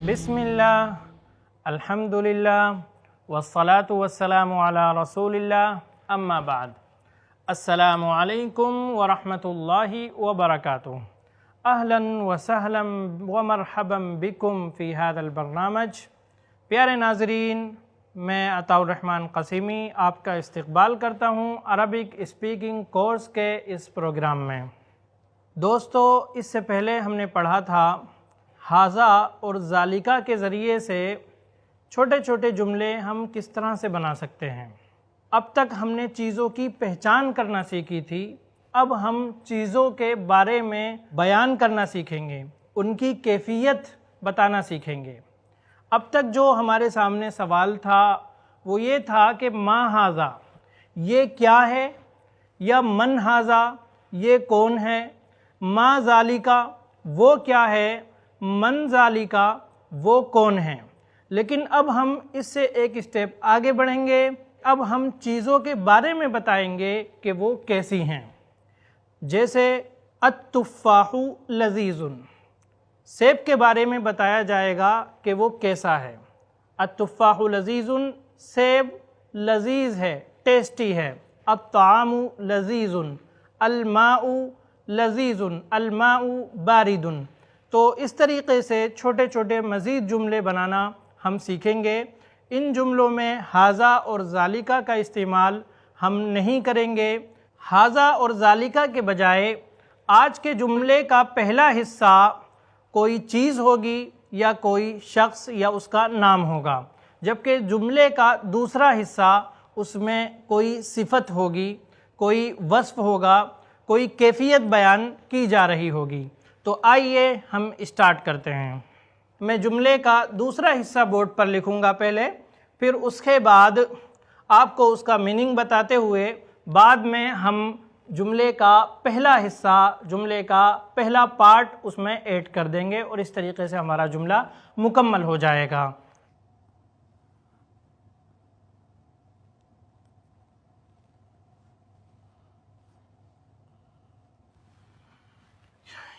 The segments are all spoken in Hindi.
बिस्मिल्लाह, अल्हम्दुलिल्लाह, वस्सलातु वस्सलामु अला रसूलिल्लाह, अम्मा बाद। अस्सलामु अलैकुम वरहमतुल्लाहि वबरकातुहू। अहलन व सहलन व मरहबन बिकुम फ़ी हाज़ल बरनामज। प्यारे नाज़रीन, मैं अताउर रहमान क़सीमी आपका इस्तक़बाल करता हूँ अरबिक स्पीकिंग कोर्स के इस प्रोग्राम में। दोस्तों, इससे पहले हमने पढ़ा था हाज़ा और ज़ालिका के ज़रिए से छोटे छोटे जुमले हम किस तरह से बना सकते हैं। अब तक हमने चीज़ों की पहचान करना सीखी थी, अब हम चीज़ों के बारे में बयान करना सीखेंगे, उनकी कैफ़ियत बताना सीखेंगे। अब तक जो हमारे सामने सवाल था वो ये था कि मा हाज़ा ये क्या है, या मन हाज़ा ये कौन है, मा ज़ालिका वो क्या है, मन ज़ालिका वो कौन है। लेकिन अब हम इससे एक स्टेप आगे बढ़ेंगे। अब हम चीज़ों के बारे में बताएंगे कि वो कैसी हैं। जैसे अत्तुफ़ाहु लज़ीज़ुन, सेब के बारे में बताया जाएगा कि वो कैसा है। अत्तुफ़ाहु लज़ीज़ुन, सेब लज़ीज़ है, टेस्टी है। अत्तामु लज़ीज़ुन, अलमाउ लज़ीज़ुन, अलमाउ बारिदुन। तो इस तरीक़े से छोटे छोटे मज़ीद जुमले बनाना हम सीखेंगे। इन जुमलों में हाज़ा और ज़ालिका का इस्तेमाल हम नहीं करेंगे। हाज़ा और ज़ालिका के बजाय आज के जुमले का पहला हिस्सा कोई चीज़ होगी या कोई शख्स या उसका नाम होगा, जबकि जुमले का दूसरा हिस्सा उसमें कोई सिफत होगी, कोई वस्फ़ होगा, कोई कैफ़ियत बयान की जा रही होगी। तो आइए हम स्टार्ट करते हैं। मैं जुमले का दूसरा हिस्सा बोर्ड पर लिखूंगा पहले, फिर उसके बाद आपको उसका मीनिंग बताते हुए बाद में हम जुमले का पहला हिस्सा, जुमले का पहला पार्ट उसमें ऐड कर देंगे और इस तरीके से हमारा जुमला मुकम्मल हो जाएगा।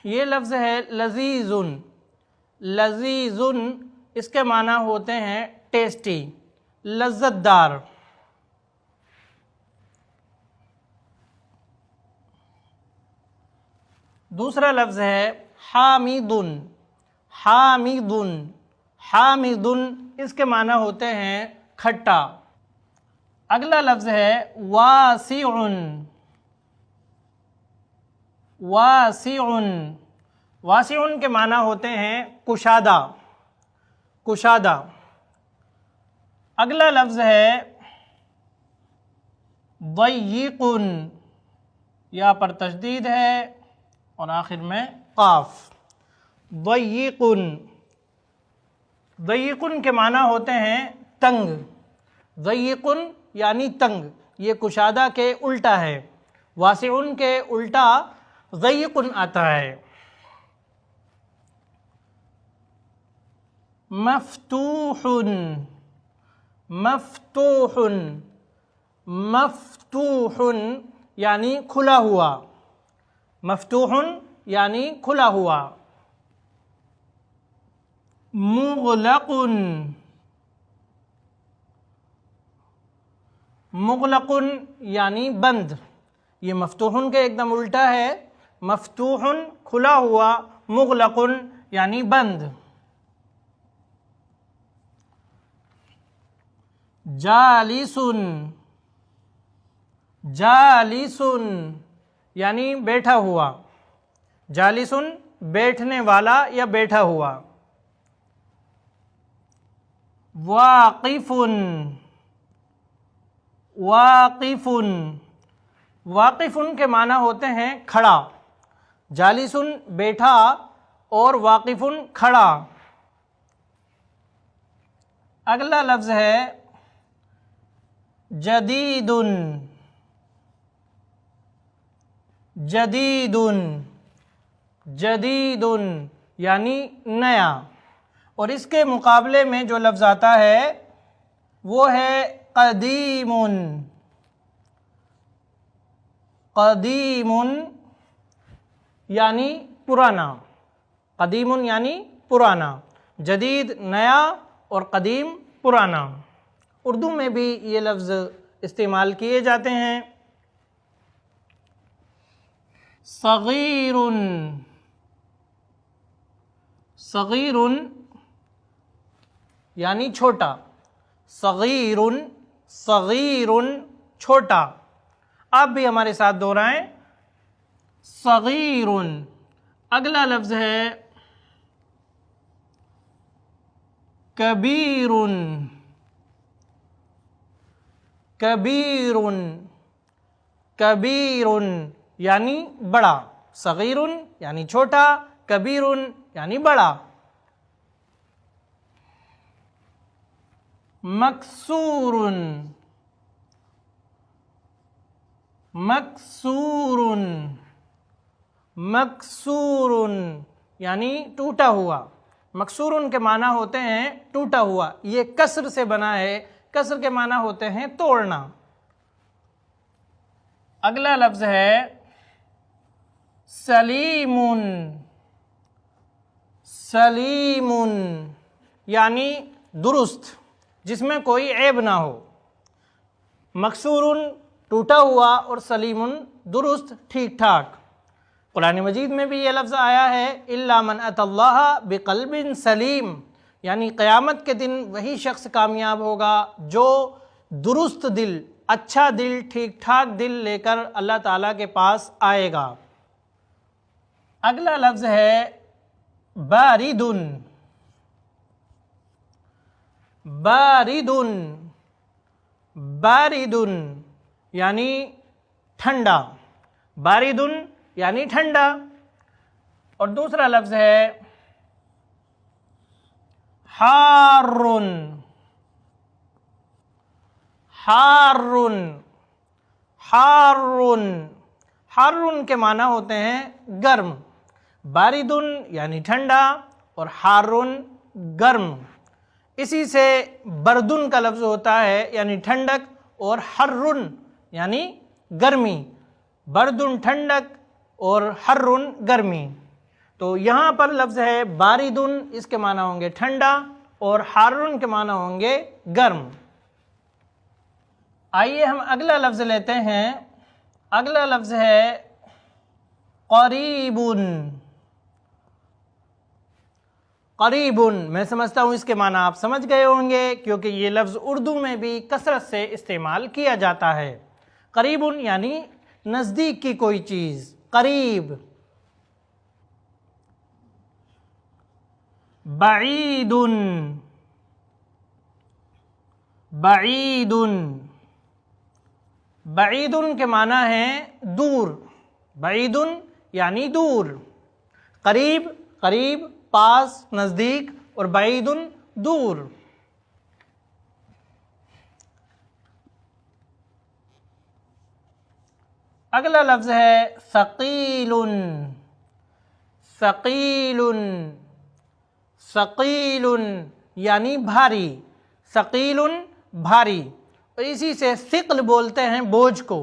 ये लफ्ज़ है लज़ीज़ुन। लज़ीज़ुन इसके माना होते हैं टेस्टी, लज़्ज़तदार। दूसरा लफ्ज़ है हामिदुन। हामिदुन, हामिदुन इसके माना होते हैं खट्टा। अगला लफ्ज़ है वासिउन। वासिउन, वासिउन के माना होते हैं कुशादा, कुशादा। अगला लफ्ज़ है दय्यिकुन, या पर तशदीद है और आखिर में काफ। दय्यिकुन, दय्यिकुन के माना होते हैं तंग। दय्यिकुन यानी तंग, ये कुशादा के उल्टा है। वासिउन के उल्टा ज़य्यिकुन आता है। मफ्तूहुन, मफ्तूहुन, मफ्तूहुन यानी खुला हुआ। मफ्तूहुन यानी खुला हुआ। मुग़लक़ुन, मुग़लक़ुन यानी बंद। ये मफ्तूहुन के एकदम उल्टा है। मफ्तूहुन खुला हुआ, मुग़लक़ुन यानी बंद। जालिसुन, जालिसुन यानी बैठा हुआ। जालिसुन बैठने वाला या बैठा हुआ। वाक़िफ़ुन, वाक़िफ़ुन, वाक़िफ़ुन के माना होते हैं खड़ा। जालिसुन बैठा और वाक़िफ़ुन खड़ा। अगला लफ्ज़ है जदीदुन। जदीदुन, जदीदुन यानी नया। और इसके मुकाबले में जो लफ्ज़ आता है वो है क़दीमुन। क़दीमुन यानी पुराना। क़दीमुन यानी पुराना। जदीद नया और कदीम पुराना। उर्दू में भी ये लफ्ज़ इस्तेमाल किए जाते हैं। सगीरुन, सगीरुन यानी छोटा, सगीरुन, सगीरुन छोटा। आप भी हमारे साथ दोहराएं, सगीरुन। अगला लफ्ज़ है कबीरुन, कबीरुन, कबीरुन यानी बड़ा। सगीरुन यानी छोटा, कबीरुन यानी बड़ा। मकसूरुन, मकसूरुन, मकसूरुन यानी टूटा हुआ। मकसूरुन के माना होते हैं टूटा हुआ। ये कसर से बना है, कसर के माना होते हैं तोड़ना। अगला लफ्ज़ है सलीमुन, सलीमुन यानी दुरुस्त, जिसमें कोई ऐब ना हो। मकसूरुन टूटा हुआ और सलीमुन दुरुस्त, ठीक ठाक। कुरान मजीद में भी ये लफ्ज़ आया है, इल्ला मन अतल्लाह बिक़ल्बिन सलीम, यानी क़यामत के दिन वही शख्स कामयाब होगा जो दुरुस्त दिल, अच्छा दिल, ठीक ठाक दिल लेकर अल्लाह ताला के पास आएगा। अगला लफ्ज़ है बारिदुन, बारिदुन, बारिदुन यानी ठंडा, बारिदुन यानी ठंडा। और दूसरा लफ्ज़ है हारुन, हारुन, हारुन, हारुन के माना होते हैं गर्म। बारिदुन यानी ठंडा और हारुन गर्म। इसी से बरदुन का लफ्ज़ होता है यानी ठंडक, और हर्रुन यानी गर्मी। बरदुन ठंडक और हर्रुन गर्मी। तो यहाँ पर लफ्ज़ है बारिदुन, इसके माना होंगे ठंडा, और हारुन के माना होंगे गर्म। आइए हम अगला लफ्ज़ लेते हैं। अगला लफ्ज़ है क़रीबुन, क़रीबुन। मैं समझता हूँ इसके माना आप समझ गए होंगे, क्योंकि ये लफ्ज़ उर्दू में भी कसरत से इस्तेमाल किया जाता है। क़रीबुन यानी नज़दीक की कोई चीज़, करीब। बईदुन, बईदुन, बईदुन के माना है दूर। बईदुन यानी दूर। करीब, करीब, पास, नज़दीक, और बईदुन दूर। अगला लफ्ज़ है सकीलुन, सकीलुन, सकीलुन यानी भारी। सकीलुन भारी, और इसी से सिक़ल बोलते हैं बोझ को।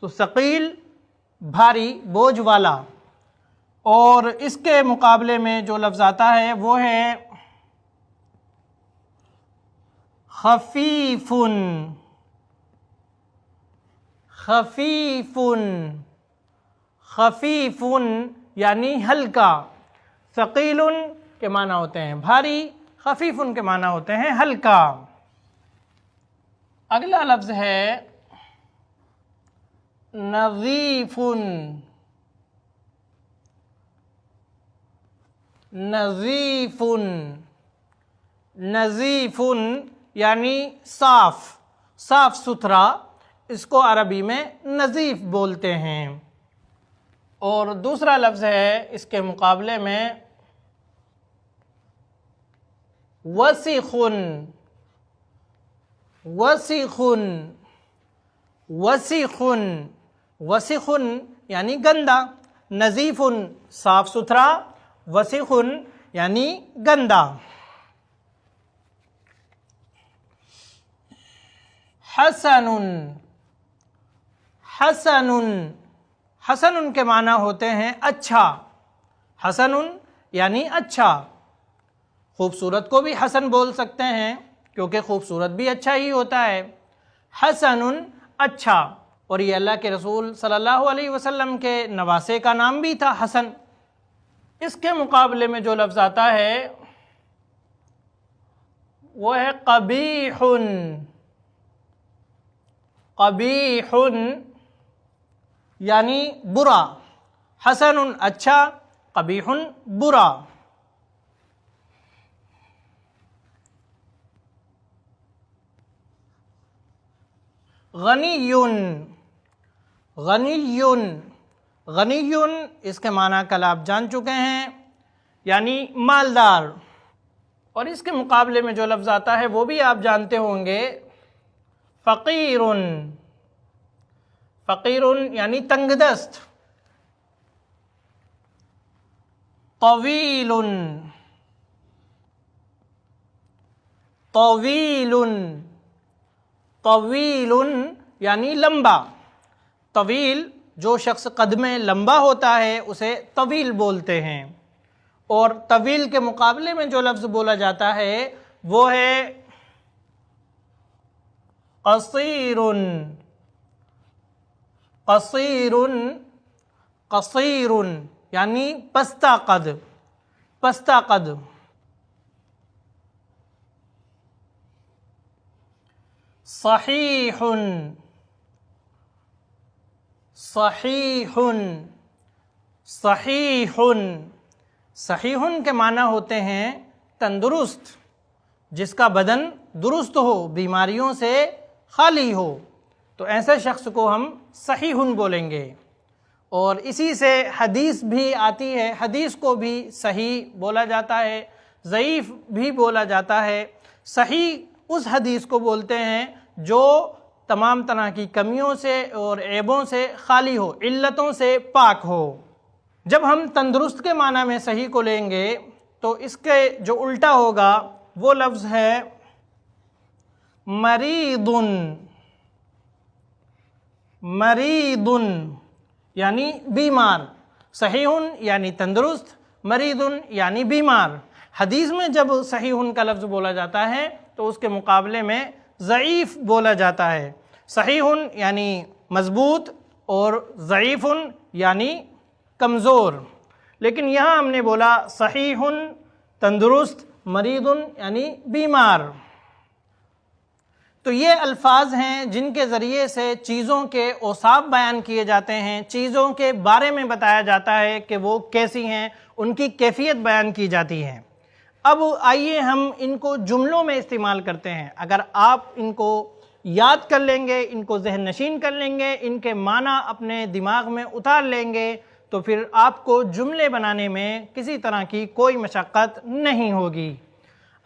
तो सकील भारी, बोझ वाला। और इसके मुकाबले में जो लफ्ज़ आता है वो है खफीफुन, खफीफुन, खफीफुन यानी हल्का। सकीलुन के माना होते हैं भारी, खफीफुन के माना होते हैं हल्का। अगला लफ्ज़ है नज़ीफुन, नज़ीफुन, नज़ीफुन यानी साफ, साफ सुथरा। इसको अरबी में नज़ीफ़ बोलते हैं। और दूसरा लफ्ज़ है इसके मुकाबले में वसीख़ुन, वसीख़ुन, वसीख़ुन, वसीख़ुन यानी गंदा। नज़ीफ़ुन साफ सुथरा, वसीख़ुन यानी गंदा। हसनुन, हसनुन, हसनुन के माना होते हैं अच्छा। हसनुन यानी अच्छा। खूबसूरत को भी हसन बोल सकते हैं क्योंकि खूबसूरत भी अच्छा ही होता है। हसनुन अच्छा, और ये अल्लाह के रसूल सल्लल्लाहु अलैहि वसल्लम के नवासे का नाम भी था हसन। इसके मुकाबले में जो लफ्ज़ आता है वो है कबीहुन। कबीहुन यानी बुरा, हसनुन अच्छा, कबीहुन बुरा। गनीयुन, गनीयुन, गनीयुन इसके माना कल आप जान चुके हैं, यानी मालदार। और इसके मुकाबले में जो लफ्ज़ आता है वो भी आप जानते होंगे, फ़कीरुन। फ़कीरुन यानी तंगदस्त। तवीलुन, तवीलुन, तवीलुन यानी लंबा। तवील जो शख्स कद में लंबा होता है उसे तवील बोलते हैं। और तवील के मुकाबले में जो लफ्ज़ बोला जाता है वो है कसीरुन। कसीरुन, कसीरुन यानी पस्ता कद, पस्ता कद। सहीहुन, सहीहुन, सहीहुन, सहीहुन के माना होते हैं तंदुरुस्त, जिसका बदन दुरुस्त हो, बीमारियों से खाली हो, तो ऐसे शख्स को हम सहीहुन बोलेंगे। और इसी से हदीस भी आती है, हदीस को भी सही बोला जाता है, ज़ईफ़ भी बोला जाता है। सही उस हदीस को बोलते हैं जो तमाम तरह की कमियों से और ऐबों से खाली हो, इल्लतों से पाक हो। जब हम तंदुरुस्त के माना में सही को लेंगे तो इसके जो उल्टा होगा वो लफ्ज़ है मरीदुन। मरीदुन यानी बीमार, सहीहुन यानी तंदुरुस्त, मरीदुन यानी बीमार। हदीस में जब सहीहुन का लफ्ज़ बोला जाता है तो उसके मुकाबले में ज़ईफ़ बोला जाता है। सहीहुन यानी मज़बूत और ज़ईफ़ुन यानी कमज़ोर। लेकिन यहाँ हमने बोला सहीहुन तंदुरुस्त, मरीदुन यानी बीमार। तो ये अल्फाज हैं जिनके ज़रिए से चीज़ों के औसाफ बयान किए जाते हैं, चीज़ों के बारे में बताया जाता है कि वो कैसी हैं, उनकी कैफियत बयान की जाती है। अब आइए हम इनको जुमलों में इस्तेमाल करते हैं। अगर आप इनको याद कर लेंगे, इनको ज़हन नशीन कर लेंगे, इनके माना अपने दिमाग में उतार लेंगे तो फिर आपको जुमले बनाने में किसी तरह की कोई मशक्क़त नहीं होगी।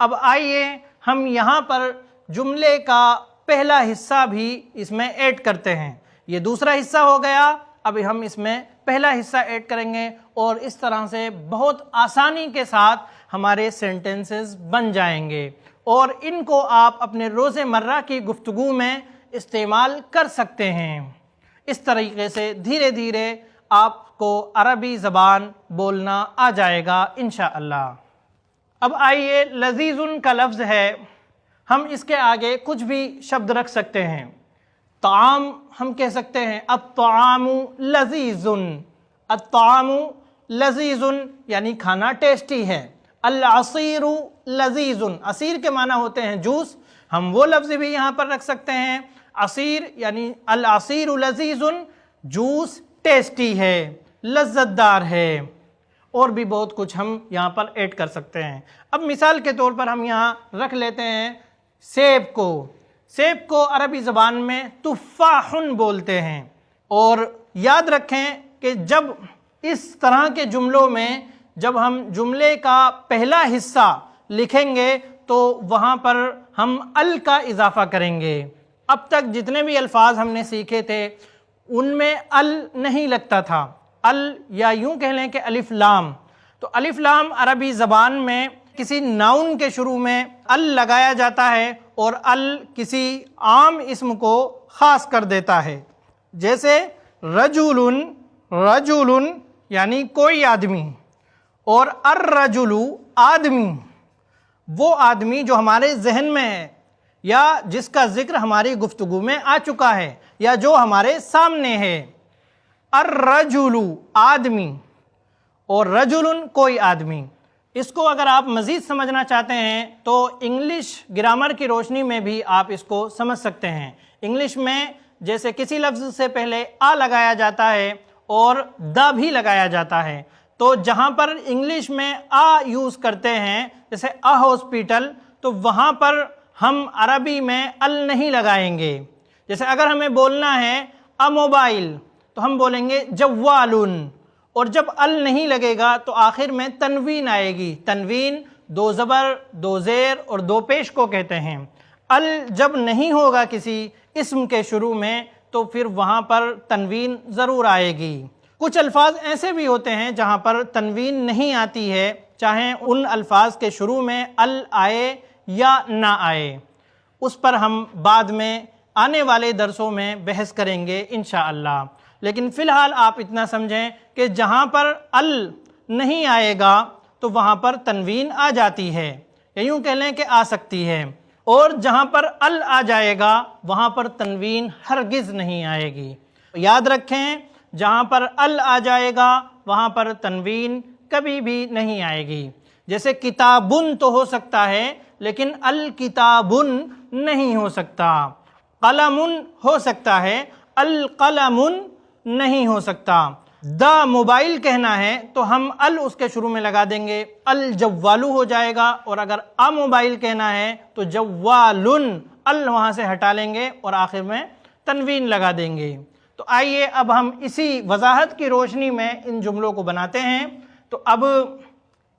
अब आइए हम यहाँ पर जुमले का पहला हिस्सा भी इसमें ऐड करते हैं। ये दूसरा हिस्सा हो गया, अब हम इसमें पहला हिस्सा ऐड करेंगे और इस तरह से बहुत आसानी के साथ हमारे सेंटेंसेस बन जाएंगे और इनको आप अपने रोज़मर्रा की गुफ्तगू में इस्तेमाल कर सकते हैं। इस तरीके से धीरे धीरे आपको अरबी ज़बान बोलना आ जाएगा इंशाअल्लाह। अब आइए, लजीज़ुन का लफ्ज़ है, हम इसके आगे कुछ भी शब्द रख सकते हैं। ताम हम कह सकते हैं अत्तामु लजीज़ुन, अत्तामु लजीज़ुन यानी खाना टेस्टी है। अल असीरु लजीज़ुन, असीर के माना होते हैं जूस, हम वो लफ्ज़ भी यहाँ पर रख सकते हैं। असीर यानी अल असीरु लजीज़ुन, जूस टेस्टी है, लज्जतदार है। और भी बहुत कुछ हम यहाँ पर ऐड कर सकते हैं। अब मिसाल के तौर पर हम यहाँ रख लेते हैं सेब को। सेब को अरबी ज़बान में तुफ़ाहुन बोलते हैं। और याद रखें कि जब इस तरह के जुमलों में जब हम जुमले का पहला हिस्सा लिखेंगे तो वहाँ पर हम अल का इजाफ़ा करेंगे। अब तक जितने भी अल्फाज हमने सीखे थे उनमें अल नहीं लगता था, अल या यूं कह लें कि अलिफ लाम। तो अलिफ लाम अरबी ज़बान में किसी नाउन के शुरू में अल लगाया जाता है और अल किसी आम इस्म को ख़ास कर देता है। जैसे रजुलुन, रजुलुन यानी कोई आदमी, और अर्रजुलु आदमी। वो आदमी जो हमारे जहन में है या जिसका जिक्र हमारी गुफ्तगू में आ चुका है या जो हमारे सामने है। अर्रजुलु आदमी और रजुलुन कोई आदमी। इसको अगर आप मज़ीद समझना चाहते हैं तो इंग्लिश ग्रामर की रोशनी में भी आप इसको समझ सकते हैं। इंग्लिश में जैसे किसी लफ्ज़ से पहले आ लगाया जाता है और द भी लगाया जाता है, तो जहाँ पर इंग्लिश में आ यूज़ करते हैं जैसे अ हॉस्पिटल, तो वहाँ पर हम अरबी में अल नहीं लगाएंगे। जैसे अगर हमें बोलना है अ मोबाइल तो हम बोलेंगे जव्वालुन, और जब अल नहीं लगेगा तो आखिर में तनवीन आएगी। तनवीन दो ज़बर, दो ज़ेर और दो पेश को कहते हैं। अल जब नहीं होगा किसी इस्म के शुरू में तो फिर वहाँ पर तनवीन ज़रूर आएगी। कुछ अल्फाज ऐसे भी होते हैं जहाँ पर तनवीन नहीं आती है, चाहे उन अल्फाज के शुरू में अल आए या ना आए। उस पर हम बाद में आने वाले दरसों में बहस करेंगे इंशाअल्लाह। लेकिन फ़िलहाल आप इतना समझें कि जहाँ पर अल नहीं आएगा तो वहाँ पर तनवीन आ जाती है, या यूँ कह लें कि आ सकती है, और जहाँ पर अल आ जाएगा वहाँ पर तनवीन हरगिज़ नहीं आएगी। याद रखें, जहाँ पर अल आ जाएगा वहाँ पर तनवीन कभी भी नहीं आएगी। जैसे किताबुन तो हो सकता है लेकिन अल किताबुन नहीं हो सकता। कलमुन हो सकता है, अल कलमुन नहीं हो सकता। द मोबाइल कहना है तो हम अल उसके शुरू में लगा देंगे, अल जव्वालू हो जाएगा। और अगर अ मोबाइल कहना है तो जव्वालुन, अल वहाँ से हटा लेंगे और आखिर में तनवीन लगा देंगे। तो आइए अब हम इसी वजाहत की रोशनी में इन जुमलों को बनाते हैं। तो अब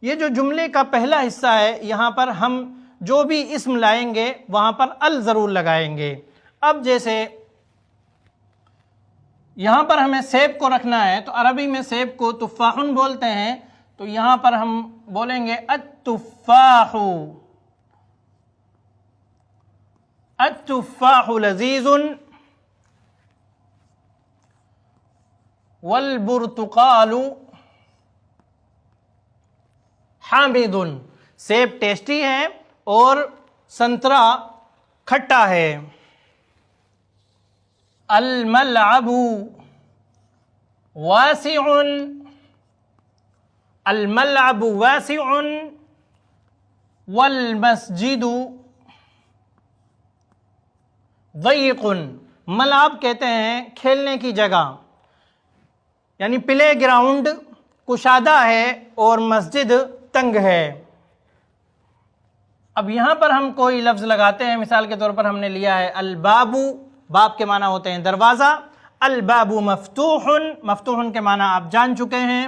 ये जो जुमले का पहला हिस्सा है, यहाँ पर हम जो भी इस्म लाएंगे वहाँ पर अल ज़रूर लगाएंगे। अब जैसे यहाँ पर हमें सेब को रखना है तो अरबी में सेब को तुफ़ाहुन बोलते हैं, तो यहाँ पर हम बोलेंगे अत्तुफ़ाहु। अत्तुफ़ाहु लज़ीज़ुन वल बुर्तुकालु हामिदुन। सेब टेस्टी है और संतरा खट्टा है। अल मलअबु वासिउन। अल मलअबु वासिउन वल मस्जिदु दय्यकुन। मलअब कहते हैं खेलने की जगह, यानी प्ले ग्राउंड कुशादा है और मस्जिद तंग है। अब यहाँ पर हम कोई लफ्ज़ लगाते हैं, मिसाल के तौर पर हमने लिया है अल बाबू। बाब के माना होते हैं दरवाज़ा। अल बाबू मफ्तूहुन। मफ्तूहुन के माना आप जान चुके हैं।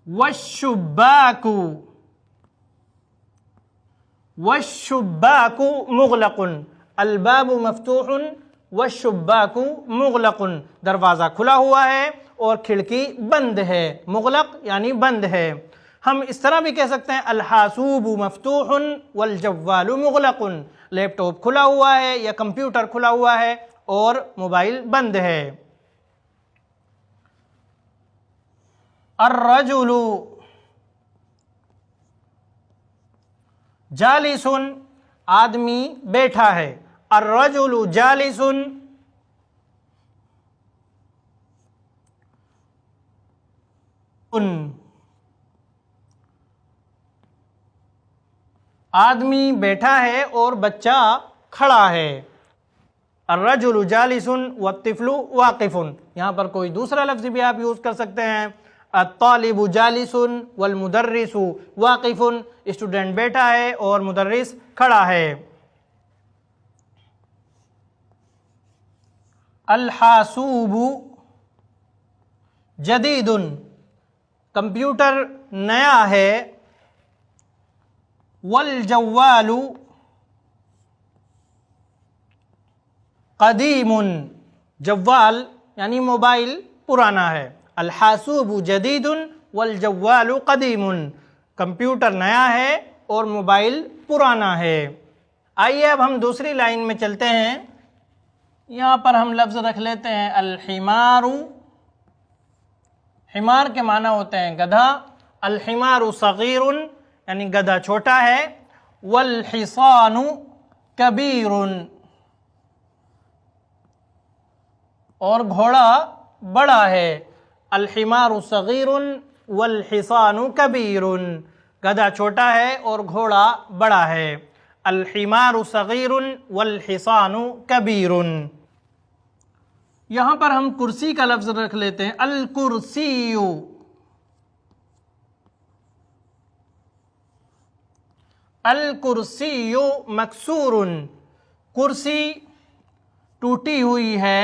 वश्शुब्बाकु। वश्शुब्बाकु मुग़लक़ुन। अल बाबू मफ्तूहुन वश्शुब्बाकु मुग़लक़ुन। दरवाज़ा खुला हुआ है और खिड़की बंद है। मुग़लक़ यानी बंद है। हम इस तरह भी कह सकते हैं अल हासूबु मफ्तूहुन वल जव्वालु मुग़लक़ुन। लैपटॉप खुला हुआ है या कंप्यूटर खुला हुआ है और मोबाइल बंद है। अर्रजुलु जालिसुन। आदमी बैठा है। अर्रजुलु जालिसुन। आदमी बैठा है और बच्चा खड़ा है। अर्रजुलु जालिसुन वत्तिफ़्लु वाक़िफ़ुन। यहाँ पर कोई दूसरा लफ्ज़ भी आप यूज़ कर सकते हैं। अत्तालिबु जालिसुन वल मुदर्रिसु वाक़िफ़ुन। स्टूडेंट बैठा है और मुदर्रिस खड़ा है। अल हासूबु जदीदुन। कंप्यूटर नया है। वल जव्वालु क़दीमुन। जव्वाल यानी मोबाइल पुराना है। अल हासूबु जदीदुन वल जव्वालु क़दीमुन। कंप्यूटर नया है और मोबाइल पुराना है। आइए अब हम दूसरी लाइन में चलते हैं। यहाँ पर हम लफ्ज़ रख लेते हैं अल हिमारू। हिमार के माना होते हैं गधा। अल हिमारू सग़ीरुन यानी गधा छोटा है। वल हिसानु कबीरुन, और घोड़ा बड़ा है। अल हिमारु सगीरुन वल हिसानु कबीरुन, गधा छोटा है और घोड़ा बड़ा है। अल हिमारु सगीरुन वल हिसानु कबीरुन। यहां पर हम कुर्सी का लफ्ज रख लेते हैं, अल कुर्सियु। अल कुर्सियु मकसूरुन, कुर्सी टूटी हुई है।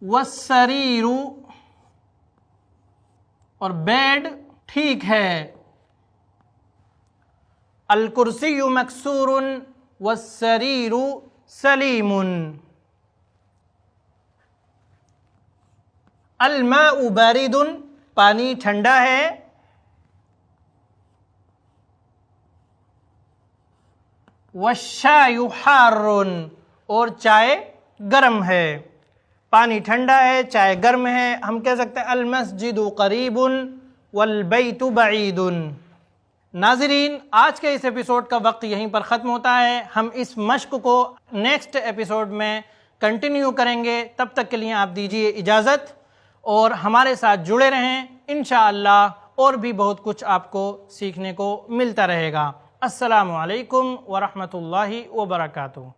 वस्सरीरु, और बेड ठीक है। अल कुर्सियु मकसूरुन वस्सरीरु सलीमुन। अल माउ बारिदुन, पानी ठंडा है। वश्शायु हारुन, और चाय गर्म है। पानी ठंडा है, चाय गर्म है। हम कह सकते हैं अल मस्जिदु करीबुन वल बैतु बईदुन। नाज़रीन, आज के इस एपिसोड का वक्त यहीं पर ख़त्म होता है। हम इस मश्क को नेक्स्ट एपिसोड में कंटिन्यू करेंगे। तब तक के लिए आप दीजिए इजाज़त और हमारे साथ जुड़े रहें। इंशाअल्लाह और भी बहुत कुछ आपको सीखने को मिलता रहेगा। अस्सलामु अलैकुम व रहमतुल्लाहि व बरकातुहू।